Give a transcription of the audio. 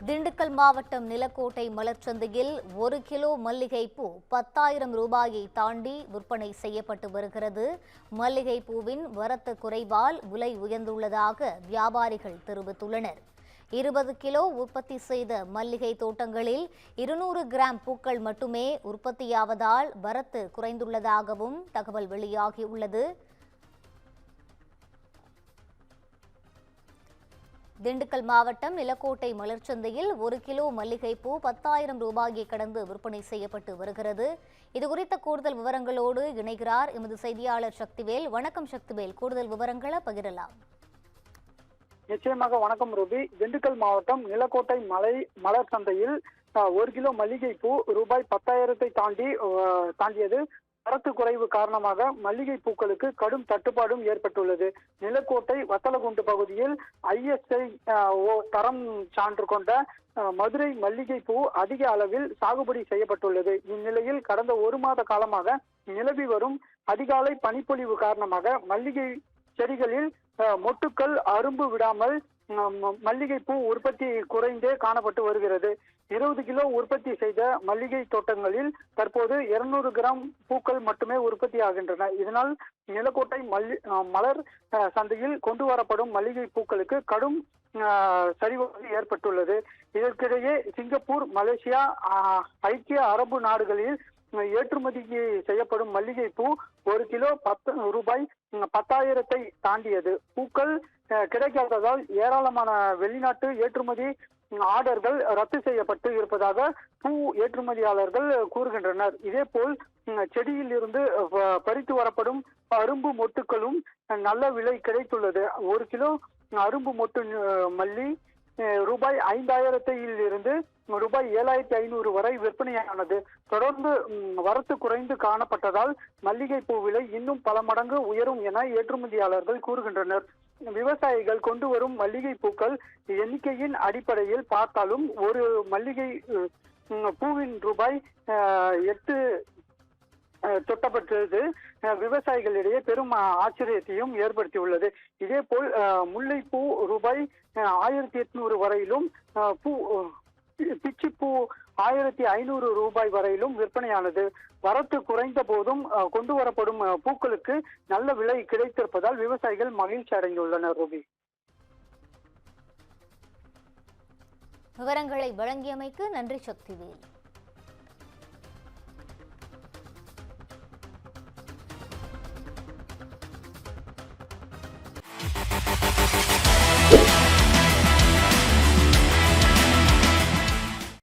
திண்டுக்கல் மாவட்டம் நிலக்கோட்டை மலர்ச்சந்தையில் 1 கிலோ மல்லிகைப்பூ 10,000 ரூபாயை தாண்டி விற்பனை செய்யப்பட்டு வருகிறது. மல்லிகைப்பூவின் வரத்து குறைவால் விலை உயர்ந்துள்ளதாக வியாபாரிகள் தெரிவித்துள்ளனர். 20 கிலோ உற்பத்தி செய்த மல்லிகை தோட்டங்களில் 200 கிராம் பூக்கள் மட்டுமே உற்பத்தியாவதால் வரத்து குறைந்துள்ளதாகவும் தகவல் வெளியாகியுள்ளது. திண்டுக்கல் மாவட்டம் நிலக்கோட்டை மலர்ச்சந்தையில் 1 கிலோ மல்லிகைப்பூ 10,000 ரூபாயை கடந்து விற்பனை செய்யப்பட்டு வருகிறது. இதுகுறித்த கூடுதல் விவரங்களோடு இணைகிறார் எமது செய்தியாளர் சக்திவேல். வணக்கம் சக்திவேல், கூடுதல் விவரங்களை பகிரலாம். நிச்சயமாக வணக்கம் ரூபி. திண்டுக்கல் மாவட்டம் நிலக்கோட்டை மலர் சந்தையில் 1 கிலோ மல்லிகைப்பூ ரூபாய் 10,000 தாண்டியது. வரத்து குறைவு காரணமாக மல்லிகை பூக்களுக்கு கடும் தட்டுப்பாடும் ஏற்பட்டுள்ளது. நிலக்கோட்டை வத்தலகுண்டு பகுதியில் ISI தரம் சான்று கொண்ட மதுரை மல்லிகை பூ அதிக அளவில் சாகுபடி செய்யப்பட்டுள்ளது. இந்நிலையில் கடந்த 1 மாத காலமாக நிலவி வரும் அதிகாலை பனிப்பொழிவு காரணமாக மல்லிகை செடிகளில் மொட்டுக்கள் அரும்பு விடாமல் மல்லிகை பூ உற்பத்தி குறைந்தே காணப்பட்டு வருகிறது. 20 கிலோ உற்பத்தி செய்த மல்லிகை தோட்டங்களில் தற்போது 200 கிராம் பூக்கள் மட்டுமே உற்பத்தி ஆகின்றன. இதனால் நிலக்கோட்டை மலர் சந்தையில் கொண்டு வரப்படும் மல்லிகை பூக்களுக்கு கடும் சரிவு ஏற்பட்டுள்ளது. இதற்கிடையே சிங்கப்பூர், மலேசியா, ஐக்கிய அரபு நாடுகளில் ஏற்றுமதி செய்யப்படும் மல்லிகை பூ 1 கிலோ ரூபாய் 10,000 தாண்டியது. பூக்கள் கிடைக்காததால் ஏராளமான வெளிநாட்டு ஏற்றுமதி ஆர்டர்கள் ரத்து செய்யப்பட்டு இருப்பதாக பூ ஏற்றுமதியாளர்கள் கூறுகின்றனர். இதேபோல் செடியில் இருந்து பறித்து வரப்படும் அரும்பு மொட்டுகளும் நல்ல விலை கிடைத்துள்ளது. 1 கிலோ அரும்பு மொட்டு மல்லி ரூபாய் 5,000 இருந்து ரூபாய் 7,500 வரை விற்பனையானது. தொடர்ந்து வரத்து குறைந்து காணப்பட்டதால் மல்லிகை பூ விலை இன்னும் பல மடங்கு உயரும் என ஏற்றுமதியாளர்கள் கூறுகின்றனர். விவசாயிகள் கொண்டு வரும் மல்லிகை பூக்கள் எண்ணிக்கையின் அடிப்படையில் பார்த்தாலும் ஒரு மல்லிகை பூவின் ரூபாய் 8 தொட்டப்பட்டது விவசாயிகளிடையே பெரும் ஆச்சரியத்தையும் ஏற்படுத்தியுள்ளது. இதே போல் முல்லைப்பூ ரூபாய் 1,800 வரையிலும், பிச்சிப்பூ 1,500 ரூபாய் வரையிலும் விற்பனையானது. வரத்து குறைந்த போதும் கொண்டு வரப்படும் பூக்களுக்கு நல்ல விலை கிடைத்திருப்பதால் விவசாயிகள் மகிழ்ச்சி அடைந்துள்ளனர். ரூபி, விவரங்களை வழங்கியமைக்கு நன்றி சக்திவேல்.